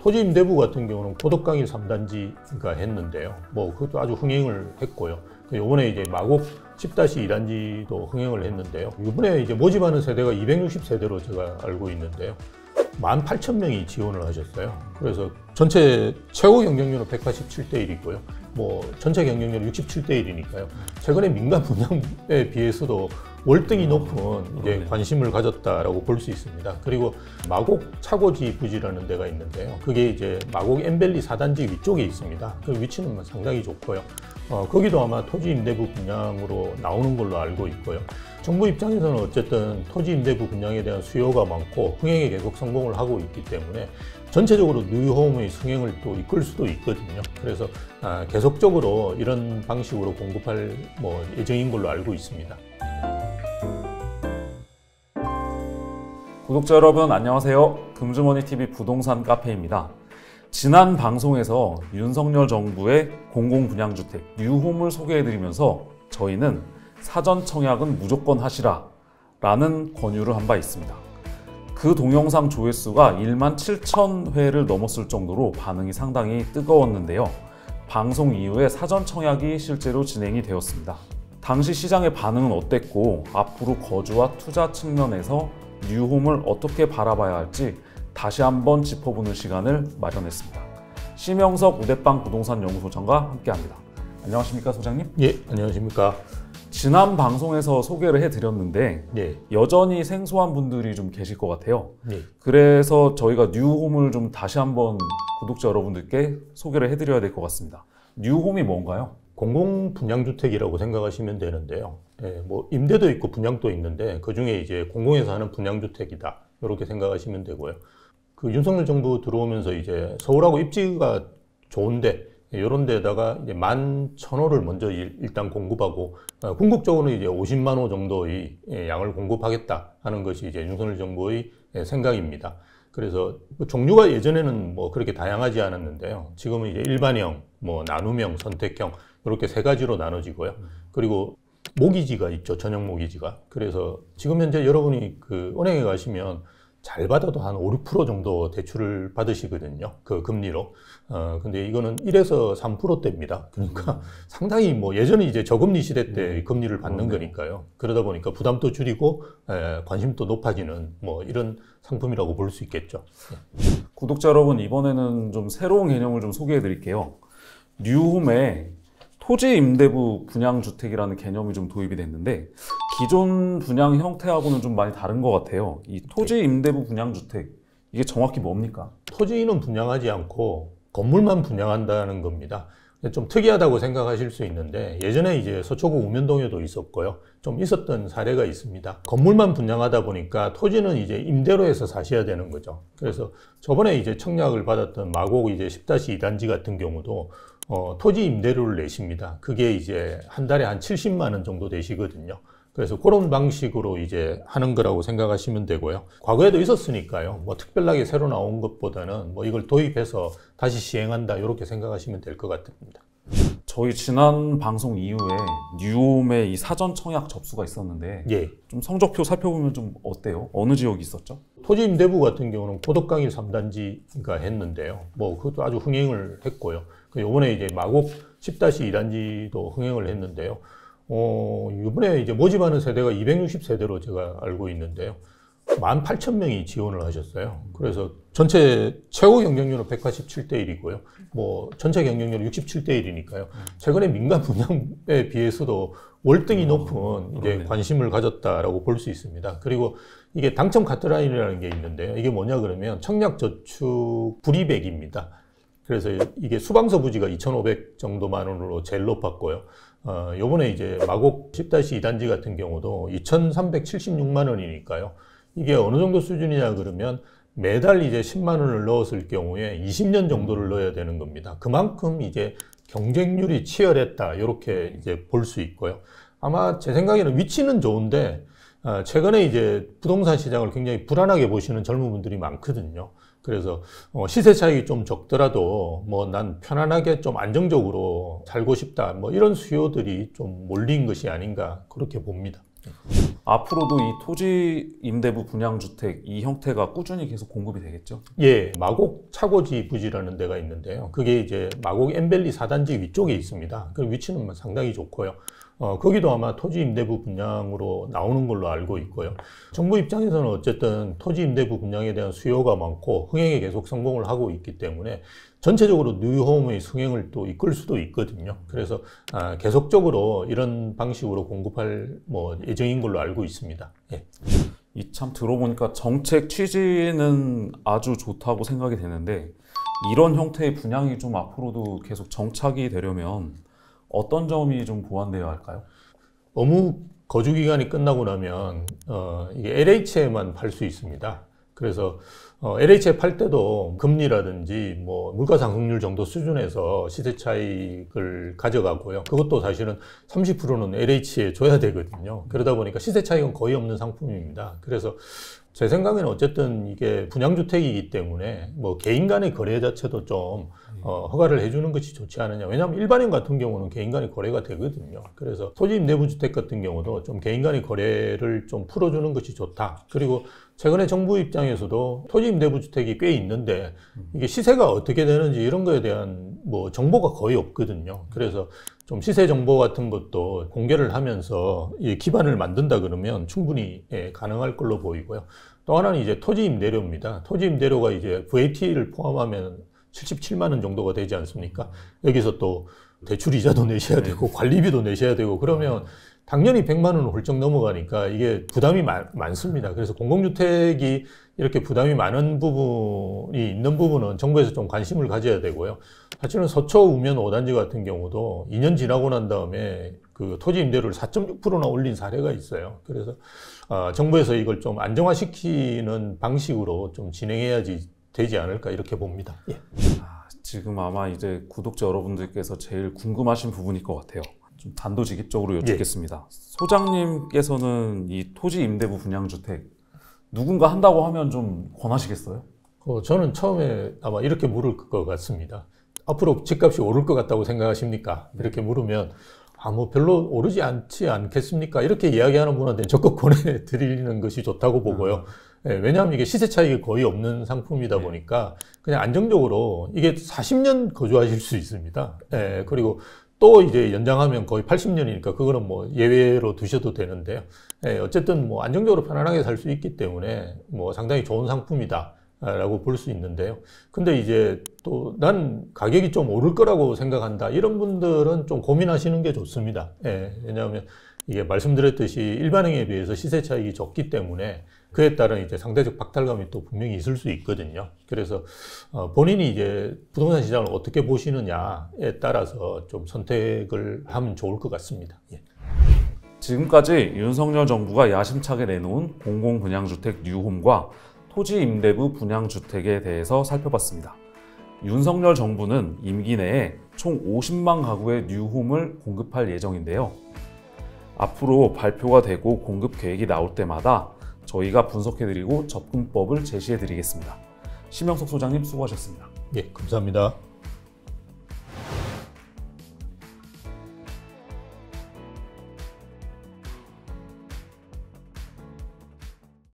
토지 임대부 같은 경우는 고덕강일 3단지가 했는데요. 뭐 그것도 아주 흥행을 했고요. 이번에 이제 마곡 10-2단지도 흥행을 했는데요. 이번에 이제 모집하는 세대가 260세대로 제가 알고 있는데요. 18,000명이 지원을 하셨어요. 그래서 전체 최고 경쟁률은 187대1이고요. 뭐 전체 경쟁률은 67대1이니까요. 최근에 민간 분양에 비해서도 월등히 높은 이제 관심을 가졌다라고 볼 수 있습니다. 그리고 마곡 차고지 부지라는 데가 있는데요. 그게 이제 마곡 엠밸리 4단지 위쪽에 있습니다. 그 위치는 상당히 좋고요. 거기도 아마 토지 임대부 분양으로 나오는 걸로 알고 있고요. 정부 입장에서는 어쨌든 토지 임대부 분양에 대한 수요가 많고 흥행에 계속 성공을 하고 있기 때문에 전체적으로 뉴홈의 승행을 또 이끌 수도 있거든요. 그래서 계속적으로 이런 방식으로 공급할 예정인 걸로 알고 있습니다. 구독자 여러분 안녕하세요. 금주머니TV 부동산 카페입니다. 지난 방송에서 윤석열 정부의 공공분양주택 뉴홈을 소개해드리면서 저희는 사전 청약은 무조건 하시라 라는 권유를 한 바 있습니다. 그 동영상 조회수가 17,000회를 넘었을 정도로 반응이 상당히 뜨거웠는데요. 방송 이후에 사전 청약이 실제로 진행이 되었습니다. 당시 시장의 반응은 어땠고 앞으로 거주와 투자 측면에서 뉴홈을 어떻게 바라봐야 할지 다시 한번 짚어보는 시간을 마련했습니다. 심영석 우대빵 부동산연구소장과 함께합니다. 안녕하십니까 소장님? 예, 안녕하십니까? 지난 방송에서 소개를 해드렸는데 여전히 생소한 분들이 좀 계실 것 같아요. 그래서 저희가 뉴홈을 좀 다시 한번 구독자 여러분들께 소개를 해드려야 될 것 같습니다. 뉴홈이 뭔가요? 공공분양주택이라고 생각하시면 되는데요. 뭐 임대도 있고 분양도 있는데 그 중에 이제 공공에서 하는 분양주택이다 이렇게 생각하시면 되고요. 그 윤석열 정부 들어오면서 이제 서울하고 입지가 좋은데 이런 데다가 이제 11,000호를 먼저 일단 공급하고 궁극적으로는 이제 50만 호 정도의 양을 공급하겠다 하는 것이 이제 윤석열 정부의 생각입니다. 그래서 종류가 예전에는 뭐 그렇게 다양하지 않았는데요. 지금은 이제 일반형, 뭐 나눔형, 선택형 이렇게 세 가지로 나눠지고요. 그리고 모기지가 있죠. 전용 모기지가. 그래서 지금 현재 여러분이 그 은행에 가시면 잘 받아도 한 5~6% 정도 대출을 받으시거든요. 그 금리로. 근데 이거는 1에서 3%대입니다. 그러니까 상당히 뭐 예전에 이제 저금리 시대 때 금리를 받는 거니까요. 그러다 보니까 부담도 줄이고 관심도 높아지는 뭐 이런 상품이라고 볼 수 있겠죠. 구독자 여러분, 이번에는 좀 새로운 개념을 좀 소개해 드릴게요. 뉴홈에 토지 임대부 분양주택이라는 개념이 좀 도입이 됐는데 기존 분양 형태하고는 좀 많이 다른 것 같아요. 이 토지 임대부 분양주택, 이게 정확히 뭡니까? 토지는 분양하지 않고 건물만 분양한다는 겁니다. 좀 특이하다고 생각하실 수 있는데 예전에 이제 서초구 우면동에도 있었고요. 좀 있었던 사례가 있습니다. 건물만 분양하다 보니까 토지는 이제 임대로 해서 사셔야 되는 거죠. 그래서 저번에 이제 청약을 받았던 마곡 이제 10-2단지 같은 경우도 토지 임대료를 내십니다. 그게 이제 한 달에 한 70만 원 정도 되시거든요. 그래서 그런 방식으로 이제 하는 거라고 생각하시면 되고요. 과거에도 있었으니까요. 뭐 특별하게 새로 나온 것보다는 뭐 이걸 도입해서 다시 시행한다 이렇게 생각하시면 될 것 같습니다. 저희 지난 방송 이후에 뉴홈의 이 사전 청약 접수가 있었는데 좀 성적표 살펴보면 좀 어때요? 어느 지역이 있었죠? 토지 임대부 같은 경우는 고덕강일 3단지가 했는데요. 뭐 그것도 아주 흥행을 했고요. 이번에 이제 마곡 10-2단지도 흥행을 했는데요. 이번에 이제 모집하는 세대가 260세대로 제가 알고 있는데요. 18,000명이 지원을 하셨어요. 그래서 전체 최고 경쟁률은 187대1이고요. 뭐 전체 경쟁률은 67대1이니까요. 최근에 민간 분양에 비해서도 월등히 높은 이제 관심을 가졌다라고 볼 수 있습니다. 그리고 이게 당첨 카트라인이라는 게 있는데요. 이게 뭐냐 그러면 청약저축 불이백입니다. 그래서 이게 수방서 부지가 2,500 정도만 원으로 제일 높았고요. 요번에 이제 마곡 10-2단지 같은 경우도 2,376만 원이니까요. 이게 어느 정도 수준이냐 그러면 매달 이제 10만 원을 넣었을 경우에 20년 정도를 넣어야 되는 겁니다. 그만큼 이제 경쟁률이 치열했다 이렇게 이제 볼 수 있고요. 아마 제 생각에는 위치는 좋은데 최근에 이제 부동산 시장을 굉장히 불안하게 보시는 젊은 분들이 많거든요. 그래서 시세 차익이 좀 적더라도 뭐 난 편안하게 좀 안정적으로 살고 싶다 뭐 이런 수요들이 좀 몰린 것이 아닌가 그렇게 봅니다. 앞으로도 이 토지 임대부 분양주택 이 형태가 꾸준히 계속 공급이 되겠죠? 예, 마곡 차고지 부지라는 데가 있는데요. 그게 이제 마곡 엠밸리 4단지 위쪽에 있습니다. 그 위치는 상당히 좋고요. 거기도 아마 토지 임대부 분양으로 나오는 걸로 알고 있고요. 정부 입장에서는 어쨌든 토지 임대부 분양에 대한 수요가 많고 흥행에 계속 성공을 하고 있기 때문에 전체적으로 뉴홈의 승행을 또 이끌 수도 있거든요. 그래서 계속적으로 이런 방식으로 공급할 예정인 걸로 알고 있습니다. 예. 이 참 들어보니까 정책 취지는 아주 좋다고 생각이 되는데 이런 형태의 분양이 좀 앞으로도 계속 정착이 되려면 어떤 점이 좀 보완되어야 할까요? 업무 거주 기간이 끝나고 나면 이게 LH에만 팔 수 있습니다. 그래서 LH에 팔 때도 금리라든지 물가 상승률 정도 수준에서 시세 차익을 가져가고요. 그것도 사실은 30%는 LH에 줘야 되거든요. 그러다 보니까 시세 차익은 거의 없는 상품입니다. 그래서 제 생각에는 어쨌든 이게 분양주택이기 때문에 개인 간의 거래 자체도 좀 허가를 해주는 것이 좋지 않느냐. 왜냐하면 일반인 같은 경우는 개인 간의 거래가 되거든요. 그래서 토지 임대부주택 같은 경우도 좀 개인 간의 거래를 좀 풀어주는 것이 좋다. 그리고 최근에 정부 입장에서도 토지 임대부주택이 꽤 있는데 이게 시세가 어떻게 되는지 이런 거에 대한 정보가 거의 없거든요. 그래서 좀 시세 정보 같은 것도 공개를 하면서 기반을 만든다 그러면 충분히 가능할 걸로 보이고요. 또 하나는 이제 토지 임대료입니다. 토지 임대료가 이제 VAT를 포함하면 77만 원 정도가 되지 않습니까? 여기서 또 대출 이자도 내셔야 되고 관리비도 내셔야 되고 그러면 당연히 100만 원을 훌쩍 넘어가니까 이게 부담이 많습니다. 그래서 공공주택이 이렇게 부담이 많은 부분이 있는 부분은 정부에서 좀 관심을 가져야 되고요. 사실은 서초 우면 5단지 같은 경우도 2년 지나고 난 다음에 그 토지 임대료를 4.6%나 올린 사례가 있어요. 그래서 정부에서 이걸 좀 안정화시키는 방식으로 좀 진행해야지 되지 않을까 이렇게 봅니다. 예. 지금 아마 이제 구독자 여러분들께서 제일 궁금하신 부분일 것 같아요. 좀 단도직입적으로 여쭙겠습니다. 예. 소장님께서는 이 토지 임대부 분양주택 누군가 한다고 하면 좀 권하시겠어요? 저는 처음에 아마 이렇게 물을 것 같습니다. 앞으로 집값이 오를 것 같다고 생각하십니까? 이렇게 물으면 별로 오르지 않지 않겠습니까? 이렇게 이야기하는 분한테 적극 권해드리는 것이 좋다고 보고요. 왜냐하면 이게 시세 차익이 거의 없는 상품이다 보니까 그냥 안정적으로 이게 40년 거주하실 수 있습니다. 그리고 또 이제 연장하면 거의 80년이니까 그거는 예외로 두셔도 되는데요. 어쨌든 안정적으로 편안하게 살 수 있기 때문에 상당히 좋은 상품이다 라고 볼 수 있는데요. 근데 이제 또 난 가격이 좀 오를 거라고 생각한다 이런 분들은 좀 고민하시는 게 좋습니다. 왜냐하면 이게 말씀드렸듯이 일반행에 비해서 시세 차익이 적기 때문에 그에 따른 이제 상대적 박탈감이 또 분명히 있을 수 있거든요. 그래서 본인이 이제 부동산 시장을 어떻게 보시느냐에 따라서 좀 선택을 하면 좋을 것 같습니다. 예. 지금까지 윤석열 정부가 야심차게 내놓은 공공분양주택 뉴홈과 토지 임대부 분양주택에 대해서 살펴봤습니다. 윤석열 정부는 임기 내에 총 50만 가구의 뉴홈을 공급할 예정인데요. 앞으로 발표가 되고 공급 계획이 나올 때마다 저희가 분석해드리고 접근법을 제시해드리겠습니다. 심영석 소장님 수고하셨습니다. 예, 감사합니다.